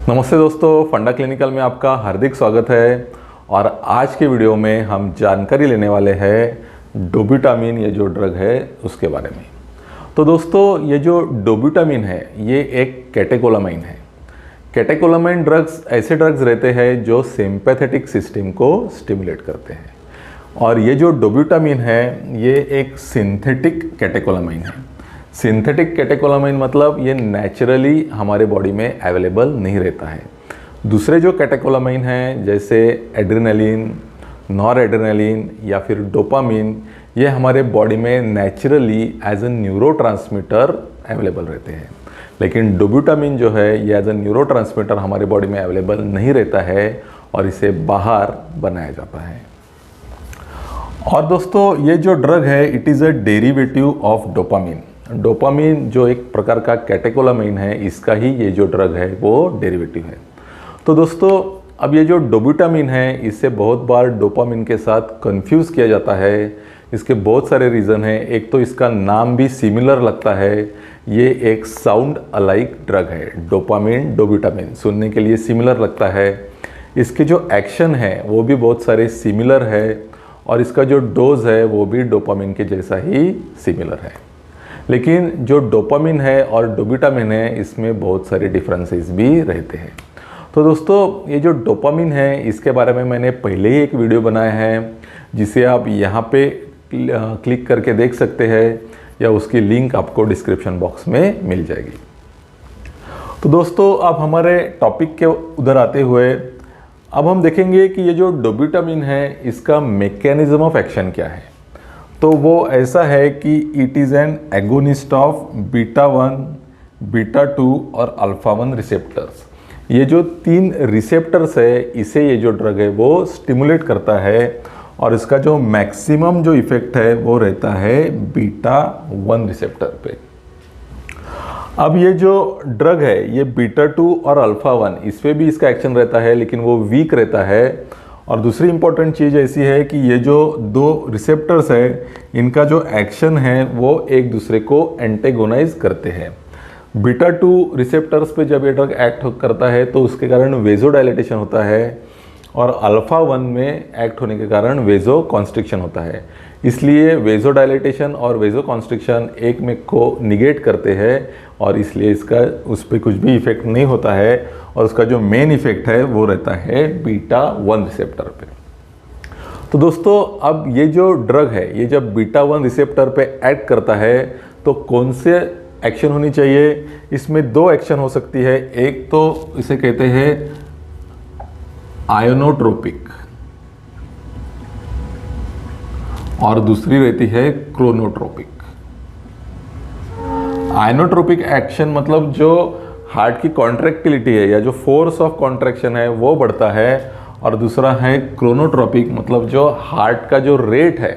नमस्ते दोस्तों, फंडा क्लिनिकल में आपका हार्दिक स्वागत है। और आज के वीडियो में हम जानकारी लेने वाले हैं डोब्यूटामीन, ये जो ड्रग है उसके बारे में। तो दोस्तों, ये जो डोब्यूटामीन है ये एक कैटेकोलामाइन है। कैटेकोलामाइन ड्रग्स ऐसे ड्रग्स रहते हैं जो सिंपैथेटिक सिस्टम को स्टिमुलेट करते हैं। और ये जो डोब्यूटामीन है ये एक सिंथेटिक कैटेकोलामाइन है। सिंथेटिक कैटेकोलामाइन मतलब ये नेचुरली हमारे बॉडी में अवेलेबल नहीं रहता है। दूसरे जो कैटेकोलामाइन हैं जैसे एड्रेनलिन, नॉर एड्रेनलिन या फिर डोपामिन, ये हमारे बॉडी में naturally as a neurotransmitter available रहते हैं। लेकिन डोब्यूटामीन जो है ये एज ए न्यूरोट्रांसमीटर हमारे बॉडी में अवेलेबल नहीं रहता है और इसे बाहर बनाया जाता है। और दोस्तों, ये जो ड्रग है it is a derivative of dopamine. Dopamine जो एक प्रकार का कैटेकोलामाइन है, इसका ही ये जो ड्रग है वो डेरिवेटिव है। तो दोस्तों, अब ये जो डोब्यूटामीन है इससे बहुत बार डोपामिन के साथ कंफ्यूज किया जाता है। इसके बहुत सारे रीज़न हैं। एक तो इसका नाम भी सिमिलर लगता है, ये एक साउंड अलाइक ड्रग है। डोपामिन, डोब्यूटामिन सुनने के लिए सिमिलर लगता है। इसके जो एक्शन है वो भी बहुत सारे सिमिलर है और इसका जो डोज है वो भी डोपामिन के जैसा ही सिमिलर है। लेकिन जो डोपामिन है और डोब्यूटामिन है इसमें बहुत सारे डिफरेंसेस भी रहते हैं। तो दोस्तों, ये जो डोपामिन है इसके बारे में मैंने पहले ही एक वीडियो बनाया है जिसे आप यहाँ पे क्लिक करके देख सकते हैं या उसकी लिंक आपको डिस्क्रिप्शन बॉक्स में मिल जाएगी। तो दोस्तों, अब हमारे टॉपिक के उधर आते हुए अब हम देखेंगे कि ये जो डोब्यूटामिन है इसका मैकेनिज्म ऑफ एक्शन क्या है। तो वो ऐसा है कि it is an agonist of beta 1, beta 2 और अल्फा 1 रिसेप्टर्स। ये जो 3 रिसेप्टर्स है इसे ये जो ड्रग है वो स्टिमुलेट करता है और इसका जो मैक्सिमम जो इफेक्ट है वो रहता है बीटा 1 रिसेप्टर पे। अब ये जो ड्रग है ये बीटा 2 और अल्फा 1 इस पे भी इसका एक्शन रहता है, लेकिन वो वीक रहता है। और दूसरी इंपॉर्टेंट चीज़ ऐसी है कि ये जो 2 रिसेप्टर्स है इनका जो एक्शन है वो एक दूसरे को एंटेगोनाइज करते हैं। बीटा 2 रिसेप्टर्स पे जब ये ड्रग एक्ट करता है तो उसके कारण वेजोडाइलेटेशन होता है और अल्फा 1 में एक्ट होने के कारण वेजो कॉन्स्ट्रिक्शन होता है। इसलिए वेजोडाइलेटेशन और वेजो कॉन्स्ट्रिक्शन एक में को निगेट करते हैं और इसलिए इसका उस पर कुछ भी इफेक्ट नहीं होता है और उसका जो मेन इफेक्ट है वो रहता है बीटा 1 रिसेप्टर पे। तो दोस्तों, अब ये जो ड्रग है ये जब बीटा 1 रिसेप्टर पे एक्ट करता है तो कौन से एक्शन होनी चाहिए? इसमें 2 एक्शन हो सकती है। एक तो इसे कहते हैं आयोनोट्रोपिक और दूसरी रहती है क्रोनोट्रोपिक। आयोनोट्रोपिक एक्शन मतलब जो हार्ट की कॉन्ट्रैक्टिलिटी है या जो फोर्स ऑफ कॉन्ट्रैक्शन है वो बढ़ता है, और दूसरा है क्रोनोट्रोपिक मतलब जो हार्ट का जो रेट है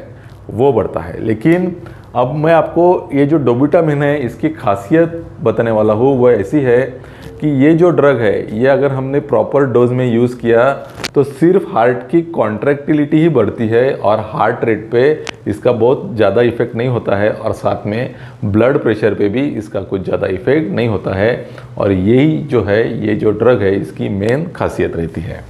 वो बढ़ता है। लेकिन अब मैं आपको ये जो डोब्यूटामिन है इसकी खासियत बताने वाला हूँ। वो ऐसी है कि ये जो ड्रग है ये अगर हमने प्रॉपर डोज में यूज़ किया तो सिर्फ हार्ट की कॉन्ट्रैक्टिलिटी ही बढ़ती है और हार्ट रेट पे इसका बहुत ज़्यादा इफेक्ट नहीं होता है और साथ में ब्लड प्रेशर पे भी इसका कुछ ज़्यादा इफेक्ट नहीं होता है। और यही जो है ये जो ड्रग है इसकी मेन खासियत रहती है।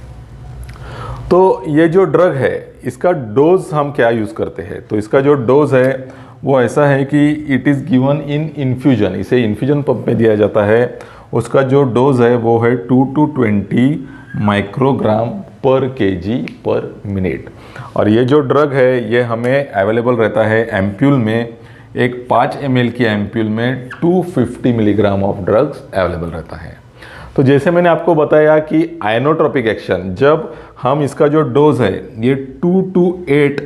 तो ये जो ड्रग है इसका डोज हम क्या यूज़ करते हैं? तो इसका जो डोज है वो ऐसा है कि it is given in infusion. इसे इन्फ्यूजन पंप में दिया जाता है। उसका जो डोज है वो है 2 to 20 माइक्रोग्राम पर केजी पर मिनट। और ये जो ड्रग है ये हमें अवेलेबल रहता है एम्प्यूल में। एक 5 ml की एम्प्यूल में 250 मिलीग्राम ऑफ ड्रग्स अवेलेबल रहता है। तो जैसे मैंने आपको बताया कि आयोनोट्रोपिक एक्शन, जब हम इसका जो डोज है ये 2 to 8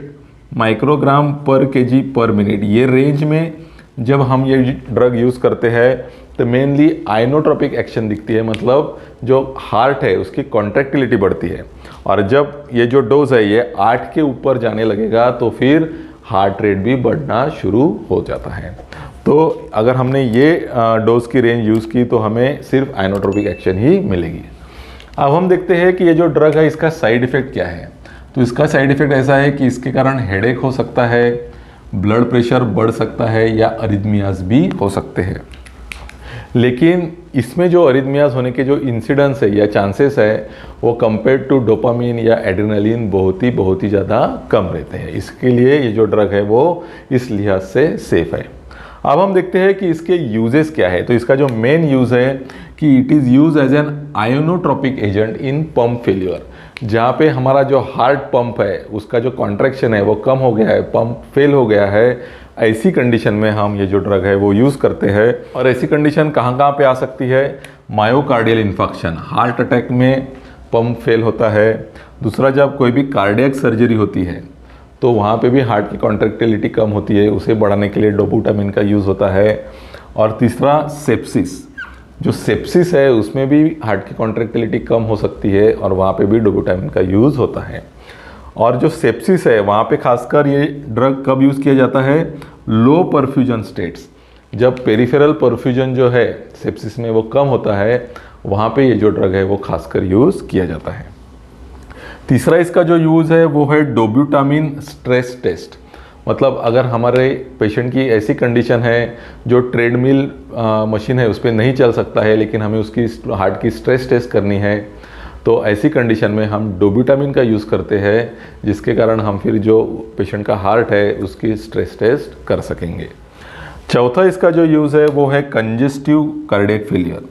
माइक्रोग्राम पर केजी पर मिनट, ये रेंज में जब हम ये ड्रग यूज़ करते हैं तो मेनली आयोनोट्रोपिक एक्शन दिखती है, मतलब जो हार्ट है उसकी कॉन्ट्रैक्टिलिटी बढ़ती है। और जब ये जो डोज है ये 8 के ऊपर जाने लगेगा तो फिर हार्ट रेट भी बढ़ना शुरू हो जाता है। तो अगर हमने ये डोज की रेंज यूज़ की तो हमें सिर्फ आयोनोट्रोपिक एक्शन ही मिलेगी। अब हम देखते हैं कि ये जो ड्रग है इसका साइड इफ़ेक्ट क्या है। तो इसका साइड इफ़ेक्ट ऐसा है कि इसके कारण हेडेक हो सकता है, ब्लड प्रेशर बढ़ सकता है या अरिथमियाज भी हो सकते हैं। लेकिन इसमें जो अरिथमियाज होने के जो इंसिडेंस है या चांसेस है वो कंपेयर टू डोपामिन या एड्रेनलिन बहुत ही ज़्यादा कम रहते हैं। इसके लिए ये जो ड्रग है वो इस लिहाज से सेफ़ है। अब हम देखते हैं कि इसके यूजेस क्या है। तो इसका जो मेन यूज़ है कि it is use as an ionotropic agent in pump failure. जहाँ पे हमारा जो हार्ट पंप है उसका जो कॉन्ट्रैक्शन है वो कम हो गया है, पंप फेल हो गया है, ऐसी कंडीशन में हम ये जो ड्रग है वो यूज़ करते हैं। और ऐसी कंडीशन कहाँ कहाँ पे आ सकती है? मायोकार्डियल इन्फेक्शन, हार्ट अटैक में पंप फेल होता है। दूसरा, जब कोई भी कार्डियक सर्जरी होती है तो वहाँ पे भी हार्ट की कॉन्ट्रैक्टिलिटी कम होती है, उसे बढ़ाने के लिए डोबूटामिन का यूज़ होता है। और तीसरा, सेप्सिस, जो सेप्सिस है उसमें भी हार्ट की कॉन्ट्रैक्टिलिटी कम हो सकती है और वहाँ पे भी डोबूटामिन का यूज़ होता है। और जो सेप्सिस है वहाँ पे खासकर ये ड्रग कब यूज़ किया जाता है? लो परफ्यूजन स्टेट्स, जब पेरिफेरल परफ्यूजन जो है सेप्सिस में वो कम होता है, वहाँ पे ये जो ड्रग है वो खासकर यूज़ किया जाता है। तीसरा इसका जो यूज़ है वो है डोब्यूटामिन स्ट्रेस टेस्ट। मतलब अगर हमारे पेशेंट की ऐसी कंडीशन है जो ट्रेडमिल मशीन है उस पर नहीं चल सकता है, लेकिन हमें उसकी हार्ट की स्ट्रेस टेस्ट करनी है, तो ऐसी कंडीशन में हम डोब्यूटामिन का यूज़ करते हैं, जिसके कारण हम फिर जो पेशेंट का हार्ट है उसकी स्ट्रेस टेस्ट कर सकेंगे। चौथा इसका जो यूज़ है वो है congestive cardiac failure.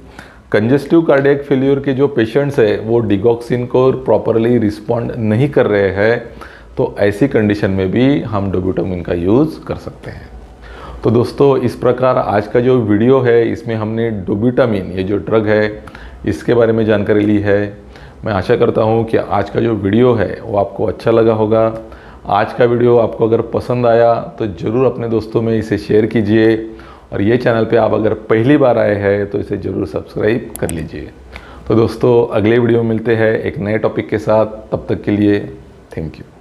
Congestive cardiac failure के जो पेशेंट्स है वो डिगॉक्सिन को प्रॉपरली रिस्पॉन्ड नहीं कर रहे हैं, तो ऐसी कंडीशन में भी हम डोब्यूटामिन का यूज़ कर सकते हैं। तो दोस्तों, इस प्रकार आज का जो वीडियो है इसमें हमने डोब्यूटामिन, ये जो ड्रग है, इसके बारे में जानकारी ली है। मैं आशा करता हूँ कि आज का जो वीडियो है वो आपको अच्छा लगा होगा। आज का वीडियो आपको अगर पसंद आया तो ज़रूर अपने दोस्तों में इसे शेयर कीजिए, और ये चैनल पे आप अगर पहली बार आए हैं तो इसे ज़रूर सब्सक्राइब कर लीजिए। तो दोस्तों, अगले वीडियो में मिलते हैं एक नए टॉपिक के साथ। तब तक के लिए थैंक यू।